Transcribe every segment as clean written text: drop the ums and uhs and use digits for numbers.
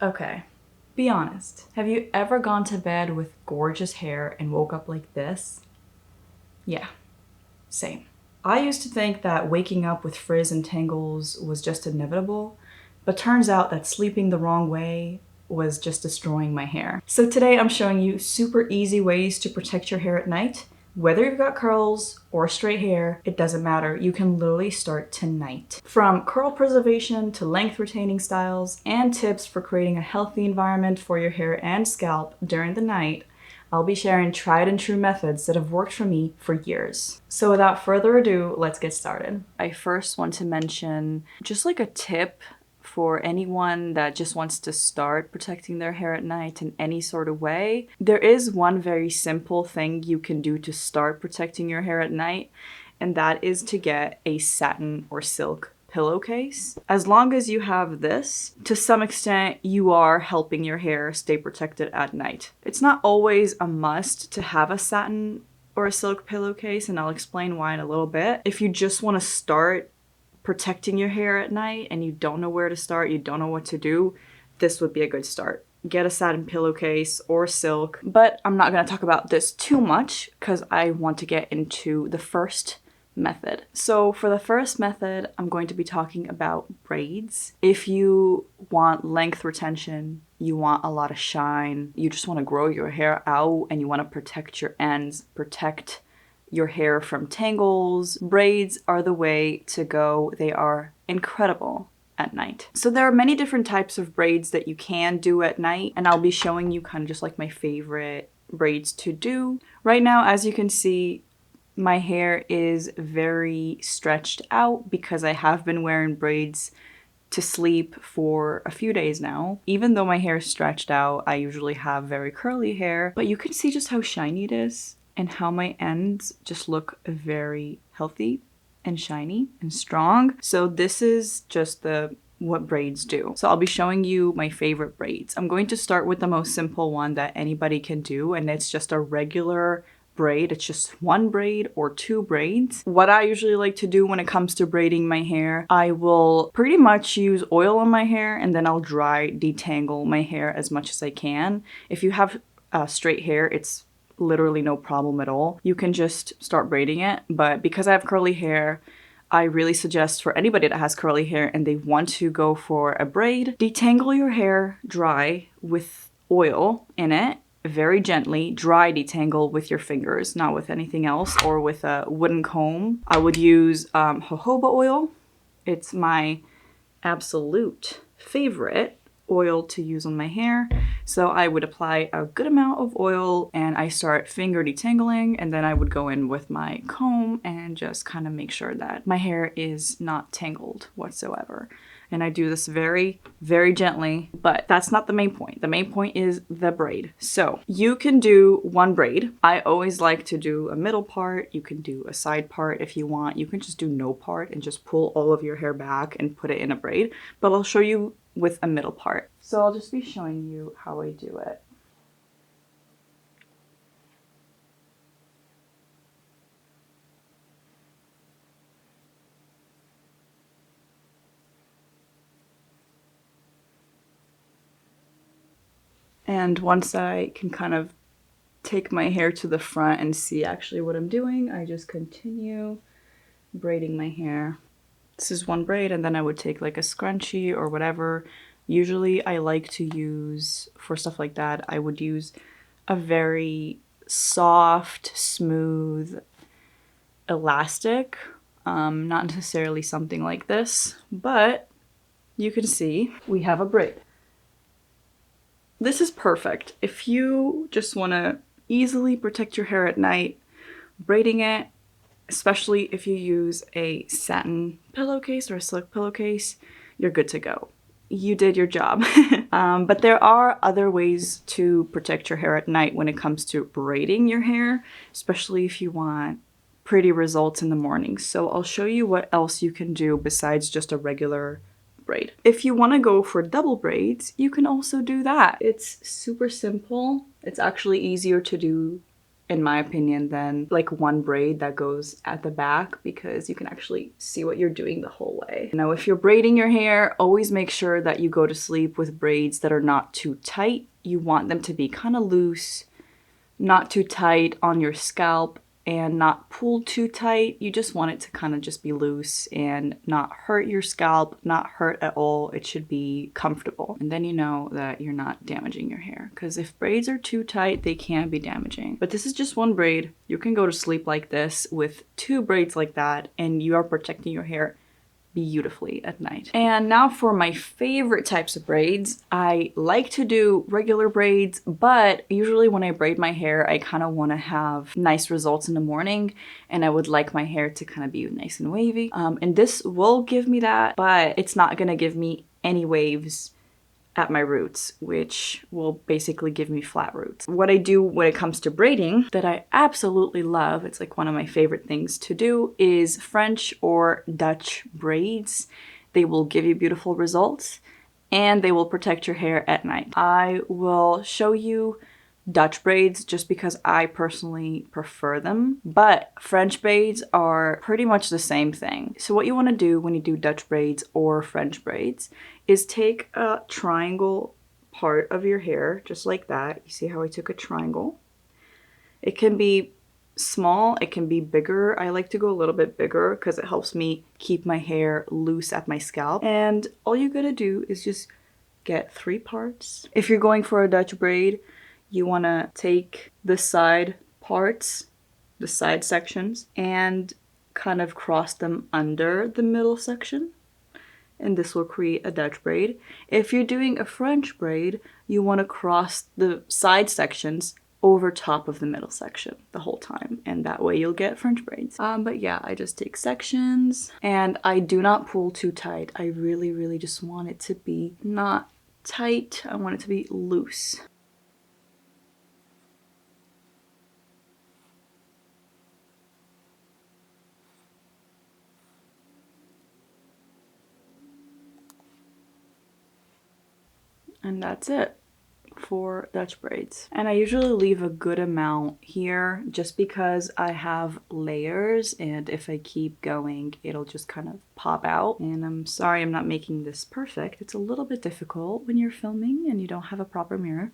Okay, be honest. Have you ever gone to bed with gorgeous hair and woke up like this? Yeah, same. I used to think that waking up with frizz and tangles was just inevitable, but turns out that sleeping the wrong way was just destroying my hair. So today I'm showing you super easy ways to protect your hair at night. Whether you've got curls or straight hair, it doesn't matter. You can literally start tonight. From curl preservation to length retaining styles and tips for creating a healthy environment for your hair and scalp during the night, I'll be sharing tried and true methods that have worked for me for years. So without further ado, let's get started. I first want to mention just like a tip for anyone that just wants to start protecting their hair at night in any sort of way. There is one very simple thing you can do to start protecting your hair at night, and that is to get a satin or silk pillowcase. As long as you have this, to some extent, you are helping your hair stay protected at night. It's not always a must to have a satin or a silk pillowcase, and I'll explain why in a little bit. If you just want to start protecting your hair at night and you don't know where to start, you don't know what to do, this would be a good start. Get a satin pillowcase or silk, but I'm not going to talk about this too much because I want to get into the first method. So for the first method, I'm going to be talking about braids. If you want length retention, you want a lot of shine, you just want to grow your hair out and you want to protect your ends, protect your hair from tangles, braids are the way to go. They are incredible at night. So there are many different types of braids that you can do at night, and I'll be showing you kind of just like my favorite braids to do. Right now, as you can see, my hair is very stretched out because I have been wearing braids to sleep for a few days now. Even though my hair is stretched out, I usually have very curly hair, but you can see just how shiny it is and how my ends just look very healthy and shiny and strong. So this is just what braids do. So I'll be showing you my favorite braids. I'm going to start with the most simple one that anybody can do, and it's just a regular braid. It's just one braid or two braids. What I usually like to do when it comes to braiding my hair, I will pretty much use oil on my hair and then I'll dry detangle my hair as much as I can. If you have straight hair, it's literally no problem at all. You can just start braiding it, but because I have curly hair, I really suggest for anybody that has curly hair and they want to go for a braid, detangle your hair dry with oil in it, very gently, dry detangle with your fingers, not with anything else, or with a wooden comb. I would use jojoba oil. It's my absolute favorite oil to use on my hair. So I would apply a good amount of oil and I start finger detangling, and then I would go in with my comb and just kind of make sure that my hair is not tangled whatsoever. And I do this very, very gently, but that's not the main point. The main point is the braid. So you can do one braid. I always like to do a middle part. You can do a side part if you want. You can just do no part and just pull all of your hair back and put it in a braid. But I'll show you with a middle part. So I'll just be showing you how I do it. And once I can kind of take my hair to the front and see actually what I'm doing, I just continue braiding my hair. This is one braid, and then I would take like a scrunchie or whatever. Usually I like to use, for stuff like that, I would use a very soft, smooth elastic. Not necessarily something like this, but you can see we have a braid. This is perfect. If you just want to easily protect your hair at night, braiding it, especially if you use a satin pillowcase or a silk pillowcase, you're good to go. You did your job. But there are other ways to protect your hair at night when it comes to braiding your hair, especially if you want pretty results in the morning. So I'll show you what else you can do besides just a regular braid. If you want to go for double braids, you can also do that. It's super simple. It's actually easier to do in my opinion, than like one braid that goes at the back, because you can actually see what you're doing the whole way. Now, if you're braiding your hair, always make sure that you go to sleep with braids that are not too tight. You want them to be kind of loose, not too tight on your scalp, and not pulled too tight. You just want it to kind of just be loose and not hurt your scalp, not hurt at all. It should be comfortable. And then you know that you're not damaging your hair, because if braids are too tight, they can be damaging. But this is just one braid. You can go to sleep like this with 2 braids like that, and you are protecting your hair beautifully at night. And now for my favorite types of braids. I like to do regular braids, but usually when I braid my hair, I kind of want to have nice results in the morning, and I would like my hair to kind of be nice and wavy. And this will give me that, but it's not gonna give me any waves at my roots, which will basically give me flat roots. What I do when it comes to braiding that I absolutely love, it's like one of my favorite things to do, is French or Dutch braids. They will give you beautiful results and they will protect your hair at night. I will show you Dutch braids just because I personally prefer them, but French braids are pretty much the same thing. So what you want to do when you do Dutch braids or French braids is take a triangle part of your hair, just like that. You see how I took a triangle? It can be small, it can be bigger. I like to go a little bit bigger because it helps me keep my hair loose at my scalp. And all you gotta do is just get 3 parts. If you're going for a Dutch braid, you want to take the side parts, the side sections, and kind of cross them under the middle section. And this will create a Dutch braid. If you're doing a French braid, you want to cross the side sections over top of the middle section the whole time, and that way you'll get French braids. But yeah, I just take sections, and I do not pull too tight. I really just want it to be not tight. I want it to be loose. And that's it for Dutch braids. And I usually leave a good amount here just because I have layers, and if I keep going, it'll just kind of pop out. And I'm sorry I'm not making this perfect. It's a little bit difficult when you're filming and you don't have a proper mirror,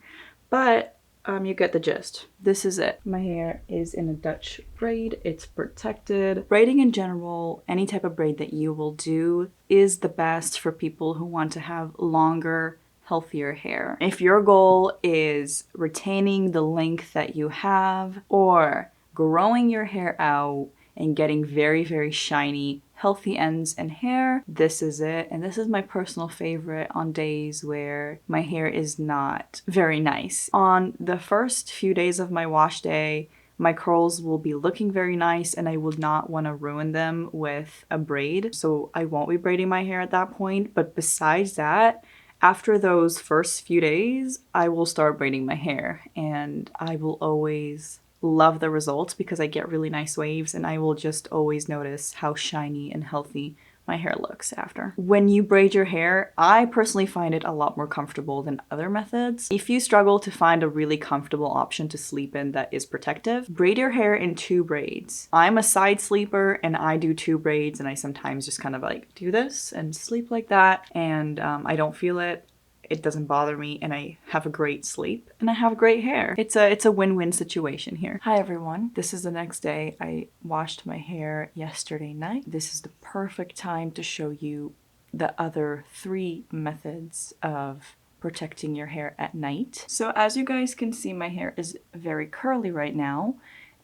but you get the gist. This is it. My hair is in a Dutch braid. It's protected. Braiding in general, any type of braid that you will do, is the best for people who want to have longer, healthier hair. If your goal is retaining the length that you have or growing your hair out and getting very shiny, healthy ends and hair, this is it. And this is my personal favorite on days where my hair is not very nice. On the first few days of my wash day, my curls will be looking very nice and I would not want to ruin them with a braid. So I won't be braiding my hair at that point. But besides that, after those first few days, I will start braiding my hair, and I will always love the results because I get really nice waves, and I will just always notice how shiny and healthy my hair looks after. When you braid your hair, I personally find it a lot more comfortable than other methods. If you struggle to find a really comfortable option to sleep in that is protective, braid your hair in 2 braids. I'm a side sleeper and I do 2 braids, and I sometimes just kind of like do this and sleep like that, and I don't feel it. It doesn't bother me, and I have a great sleep and I have great hair. It's a win-win situation here. Hi everyone. This is the next day. I washed my hair yesterday night. This is the perfect time to show you the other 3 methods of protecting your hair at night. So as you guys can see, my hair is very curly right now,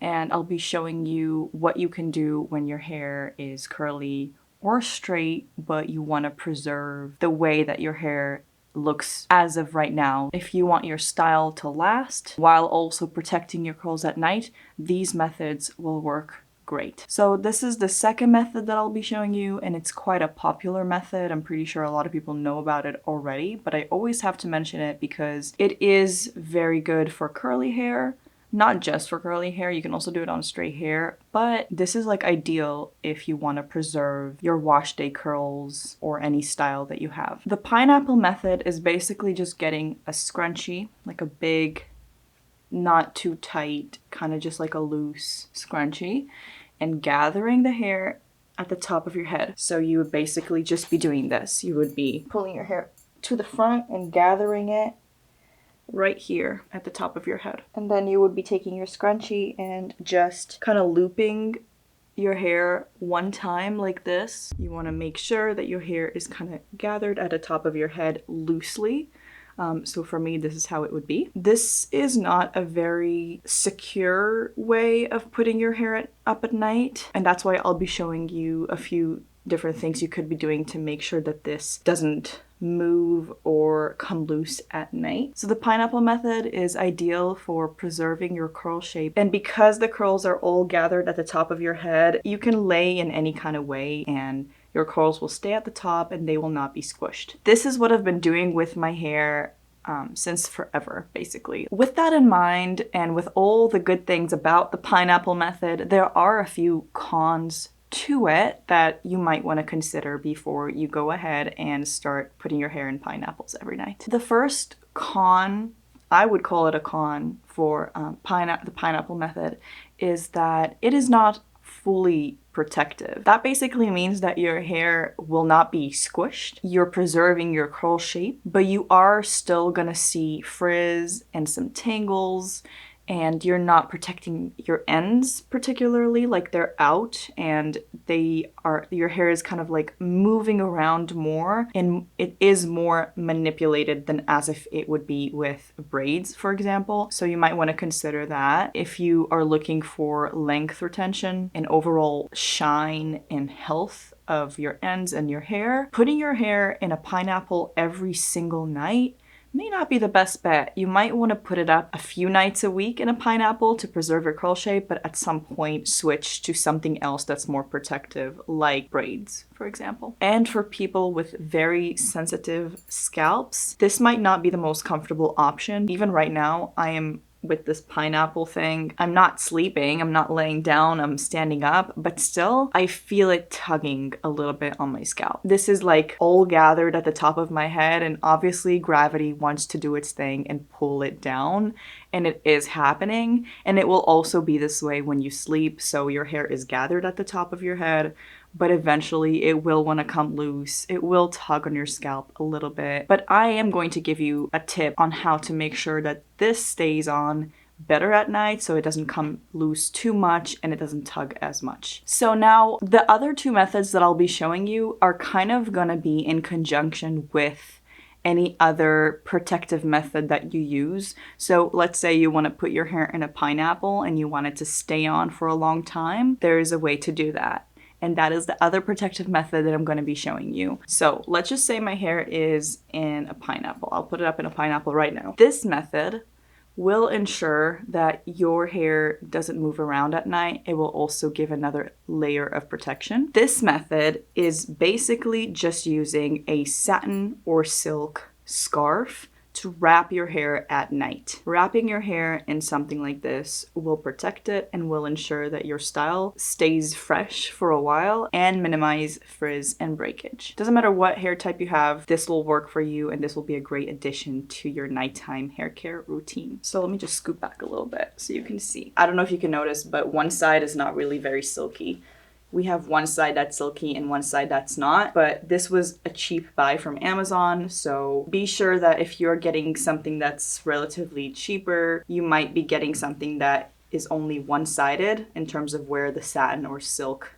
and I'll be showing you what you can do when your hair is curly or straight, but you want to preserve the way that your hair looks as of right now. If you want your style to last while also protecting your curls at night, these methods will work great. So this is the second method that I'll be showing you, and it's quite a popular method. I'm pretty sure a lot of people know about it already, but I always have to mention it because it is very good for curly hair. Not just for curly hair, you can also do it on straight hair, but this is like ideal if you want to preserve your wash day curls or any style that you have. The pineapple method is basically just getting a scrunchie, like a big not too tight, kind of just like a loose scrunchie, and gathering the hair at the top of your head. So you would basically just be doing this. You would be pulling your hair to the front and gathering it right here at the top of your head. And then you would be taking your scrunchie and just kind of looping your hair one time like this. You want to make sure that your hair is kind of gathered at the top of your head loosely. So for me, this is how it would be. This is not a very secure way of putting your hair up at night, and that's why I'll be showing you a few different things you could be doing to make sure that this doesn't move or come loose at night. So the pineapple method is ideal for preserving your curl shape, and because the curls are all gathered at the top of your head, you can lay in any kind of way and your curls will stay at the top and they will not be squished. This is what I've been doing with my hair since forever, basically. With that in mind, and with all the good things about the pineapple method, there are a few cons to it that you might want to consider before you go ahead and start putting your hair in pineapples every night. The first con, I would call it a con for the pineapple method, is that it is not fully protective. That basically means that your hair will not be squished. You're preserving your curl shape, but you are still gonna see frizz and some tangles, and you're not protecting your ends particularly, like they're out and your hair is kind of like moving around more, and it is more manipulated than as if it would be with braids, for example. So you might want to consider that if you are looking for length retention and overall shine and health of your ends and your hair. Putting your hair in a pineapple every single night may not be the best bet. You might want to put it up a few nights a week in a pineapple to preserve your curl shape, but at some point switch to something else that's more protective, like braids, for example. And for people with very sensitive scalps, this might not be the most comfortable option. Even right now, I am with this pineapple thing. I'm not sleeping, I'm not laying down, I'm standing up, but still I feel it tugging a little bit on my scalp. This is like all gathered at the top of my head, and obviously gravity wants to do its thing and pull it down, and it is happening. And it will also be this way when you sleep, so your hair is gathered at the top of your head, but eventually it will want to come loose. It will tug on your scalp a little bit. But I am going to give you a tip on how to make sure that this stays on better at night so it doesn't come loose too much and it doesn't tug as much. So now the other two methods that I'll be showing you are kind of gonna be in conjunction with any other protective method that you use. So let's say you want to put your hair in a pineapple and you want it to stay on for a long time. There is a way to do that. And that is the other protective method that I'm going to be showing you. So let's just say my hair is in a pineapple. I'll put it up in a pineapple right now. This method will ensure that your hair doesn't move around at night. It will also give another layer of protection. This method is basically just using a satin or silk scarf to wrap your hair at night. Wrapping your hair in something like this will protect it and will ensure that your style stays fresh for a while and minimize frizz and breakage. Doesn't matter what hair type you have, this will work for you, and this will be a great addition to your nighttime hair care routine. So let me just scoop back a little bit so you can see. I don't know if you can notice, but one side is not really very silky. We have one side that's silky and one side that's not, but this was a cheap buy from Amazon, so be sure that if you're getting something that's relatively cheaper, you might be getting something that is only one-sided in terms of where the satin or silk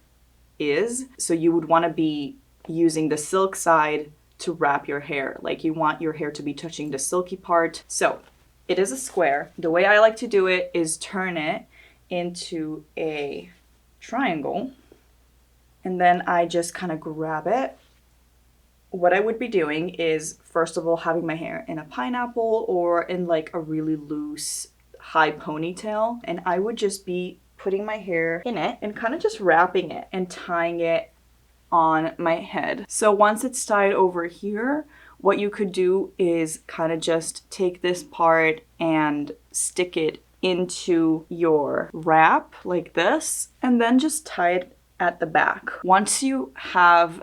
is. So you would want to be using the silk side to wrap your hair. Like, you want your hair to be touching the silky part. So it is a square. The way I like to do it is turn it into a triangle. And then I just kind of grab it. What I would be doing is, first of all, having my hair in a pineapple or in like a really loose high ponytail. And I would just be putting my hair in it and kind of just wrapping it and tying it on my head. So once it's tied over here, what you could do is kind of just take this part and stick it into your wrap like this, and then just tie it at the back. Once you have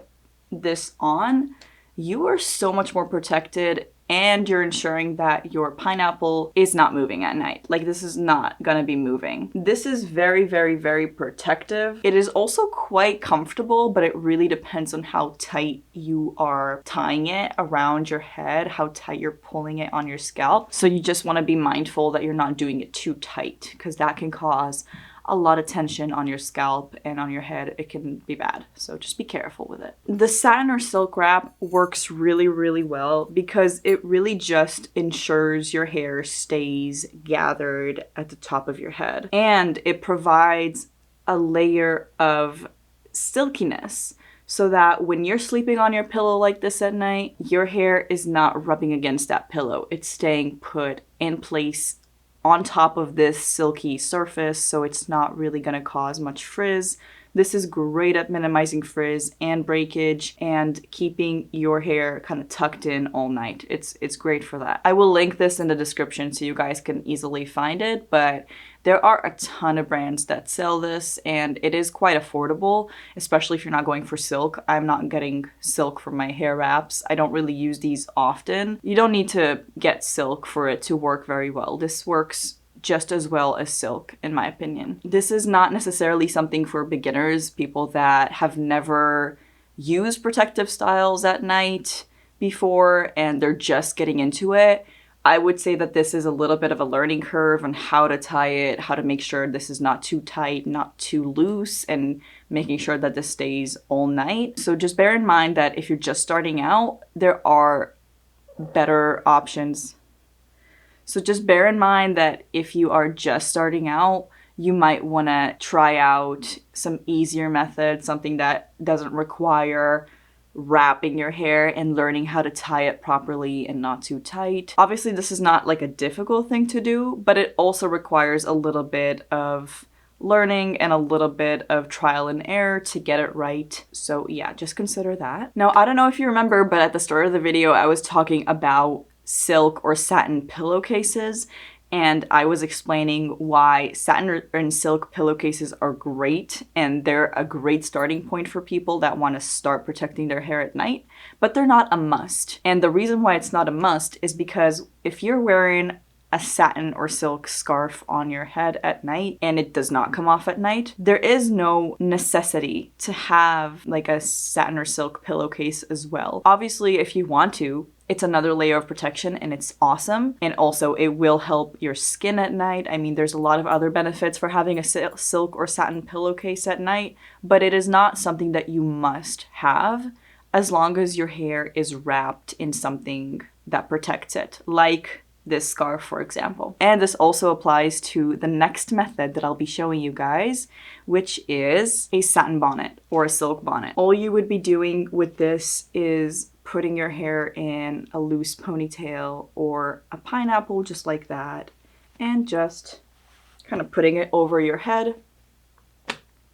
this on, you are so much more protected and you're ensuring that your pineapple is not moving at night. Like, this is not gonna be moving. This is very, very, very protective. It is also quite comfortable, but it really depends on how tight you are tying it around your head, how tight you're pulling it on your scalp. So you just wanna be mindful that you're not doing it too tight, because that can cause a lot of tension on your scalp and on your head. It can be bad, so just be careful with it. The satin or silk wrap works really, really well because it really just ensures your hair stays gathered at the top of your head, and it provides a layer of silkiness so that when you're sleeping on your pillow like this at night, your hair is not rubbing against that pillow. It's staying put in place on top of this silky surface, so it's not really going to cause much frizz. This is great at minimizing frizz and breakage and keeping your hair kind of tucked in all night. It's great for that. I will link this in the description so you guys can easily find it, but there are a ton of brands that sell this and it is quite affordable, especially if you're not going for silk. I'm not getting silk for my hair wraps. I don't really use these often. You don't need to get silk for it to work very well. This works just as well as silk, in my opinion. This is not necessarily something for beginners, people that have never used protective styles at night before and they're just getting into it. I would say that this is a little bit of a learning curve on how to tie it, how to make sure this is not too tight, not too loose, and making sure that this stays all night. So just bear in mind that if you're just starting out, there are better options. So just bear in mind that if you are just starting out, you might want to try out some easier methods, something that doesn't require wrapping your hair and learning how to tie it properly and not too tight. Obviously, this is not like a difficult thing to do, but it also requires a little bit of learning and a little bit of trial and error to get it right. So yeah, just consider that. Now, I don't know if you remember, but at the start of the video, I was talking about silk or satin pillowcases, and I was explaining why satin and silk pillowcases are great and they're a great starting point for people that want to start protecting their hair at night, but they're not a must. And the reason why it's not a must is because if you're wearing a satin or silk scarf on your head at night and it does not come off at night, there is no necessity to have like a satin or silk pillowcase as well. Obviously, if you want to, it's another layer of protection and it's awesome. And also it will help your skin at night. I mean, there's a lot of other benefits for having a silk or satin pillowcase at night, but it is not something that you must have as long as your hair is wrapped in something that protects it, like this scarf, for example. And this also applies to the next method that I'll be showing you guys, which is a satin bonnet or a silk bonnet. All you would be doing with this is putting your hair in a loose ponytail or a pineapple just like that, and just kind of putting it over your head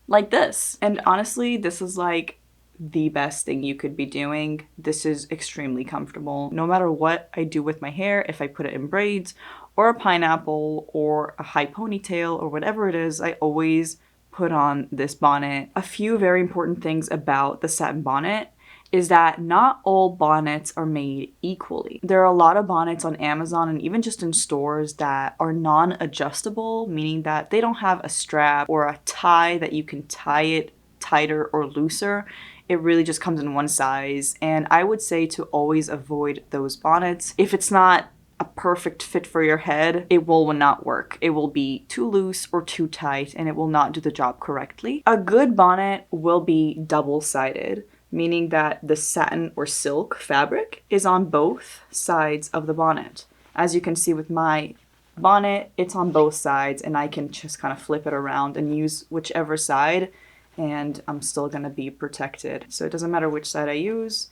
like this. And honestly, this is like the best thing you could be doing. This is extremely comfortable. No matter what I do with my hair, if I put it in braids or a pineapple or a high ponytail or whatever it is, I always put on this bonnet. A few very important things about the satin bonnet is that not all bonnets are made equally. There are a lot of bonnets on Amazon and even just in stores that are non-adjustable, meaning that they don't have a strap or a tie that you can tie it tighter or looser. It really just comes in one size, and I would say to always avoid those bonnets. If it's not a perfect fit for your head, it will not work. It will be too loose or too tight and it will not do the job correctly. A good bonnet will be double-sided, meaning that the satin or silk fabric is on both sides of the bonnet. As you can see with my bonnet, it's on both sides and I can just kind of flip it around and use whichever side and I'm still gonna be protected. So it doesn't matter which side I use,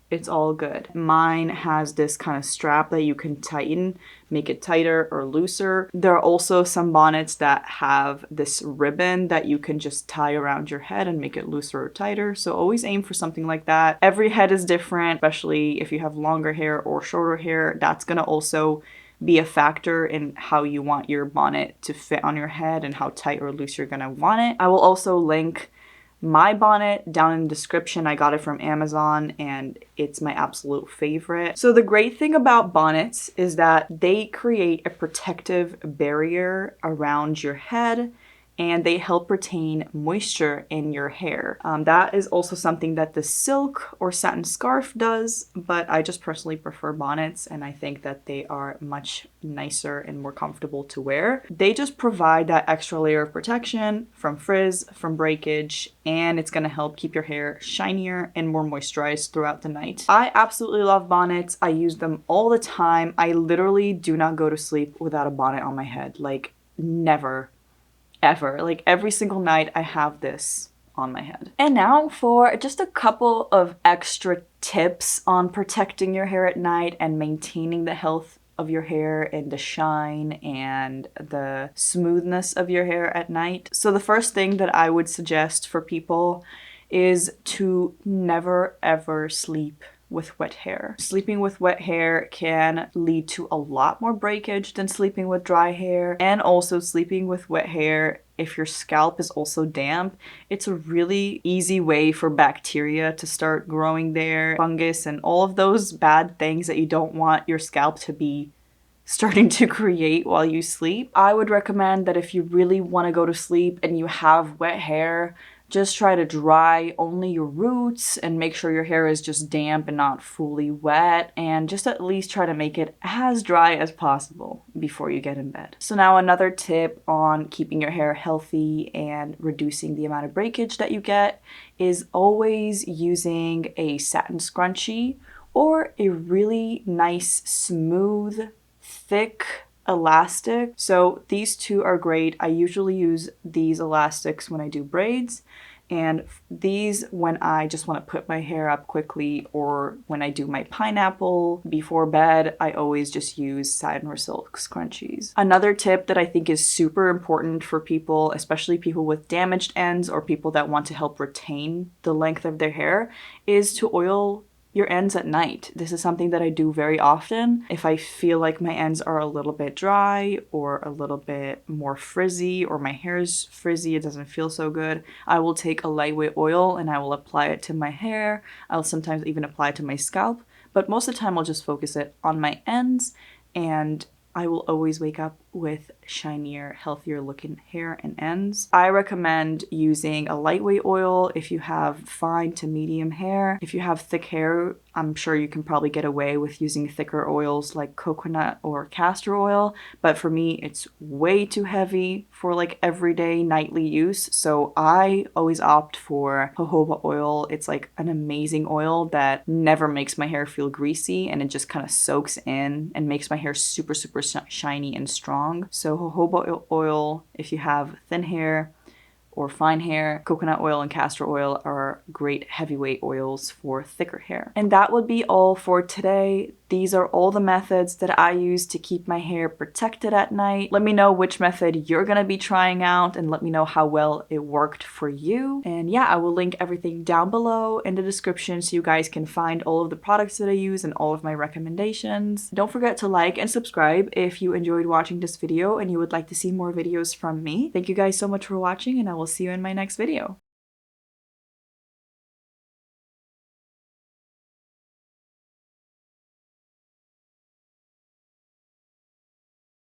it's all good. Mine has this kind of strap that you can tighten, make it tighter or looser. There are also some bonnets that have this ribbon that you can just tie around your head and make it looser or tighter. So always aim for something like that. Every head is different, especially if you have longer hair or shorter hair. That's gonna also be a factor in how you want your bonnet to fit on your head and how tight or loose you're gonna want it. I will also link my bonnet down in the description. I got it from Amazon and it's my absolute favorite. So the great thing about bonnets is that they create a protective barrier around your head and they help retain moisture in your hair. That is also something that the silk or satin scarf does, but I just personally prefer bonnets and I think that they are much nicer and more comfortable to wear. They just provide that extra layer of protection from frizz, from breakage, and it's gonna help keep your hair shinier and more moisturized throughout the night. I absolutely love bonnets. I use them all the time. I literally do not go to sleep without a bonnet on my head. Like, never. Ever. Like every single night I have this on my head. And now for just a couple of extra tips on protecting your hair at night and maintaining the health of your hair and the shine and the smoothness of your hair at night. So the first thing that I would suggest for people is to never ever sleep with wet hair. Sleeping with wet hair can lead to a lot more breakage than sleeping with dry hair, and also sleeping with wet hair, if your scalp is also damp, it's a really easy way for bacteria to start growing there, fungus and all of those bad things that you don't want your scalp to be starting to create while you sleep. I would recommend that if you really want to go to sleep and you have wet hair, just try to dry only your roots and make sure your hair is just damp and not fully wet, and just at least try to make it as dry as possible before you get in bed. So now another tip on keeping your hair healthy and reducing the amount of breakage that you get is always using a satin scrunchie or a really nice, smooth, thick elastic. So these two are great. I usually use these elastics when I do braids, and these when I just want to put my hair up quickly, or when I do my pineapple before bed, I always just use satin or silk scrunchies. Another tip that I think is super important for people, especially people with damaged ends or people that want to help retain the length of their hair, is to oil your ends at night. This is something that I do very often. If I feel like my ends are a little bit dry or a little bit more frizzy, or my hair is frizzy, it doesn't feel so good, I will take a lightweight oil and I will apply it to my hair. I'll sometimes even apply it to my scalp, but most of the time I'll just focus it on my ends, and I will always wake up with shinier, healthier looking hair and ends. I recommend using a lightweight oil if you have fine to medium hair. If you have thick hair, I'm sure you can probably get away with using thicker oils like coconut or castor oil, but for me it's way too heavy for like everyday nightly use, so I always opt for jojoba oil. It's like an amazing oil that never makes my hair feel greasy, and it just kind of soaks in and makes my hair super shiny and strong. So jojoba oil if you have thin hair or fine hair. Coconut oil and castor oil are great heavyweight oils for thicker hair. And that would be all for today. These are all the methods that I use to keep my hair protected at night. Let me know which method you're gonna be trying out and let me know how well it worked for you. And yeah, I will link everything down below in the description so you guys can find all of the products that I use and all of my recommendations. Don't forget to like and subscribe if you enjoyed watching this video and you would like to see more videos from me. Thank you guys so much for watching, and I will see you in my next video.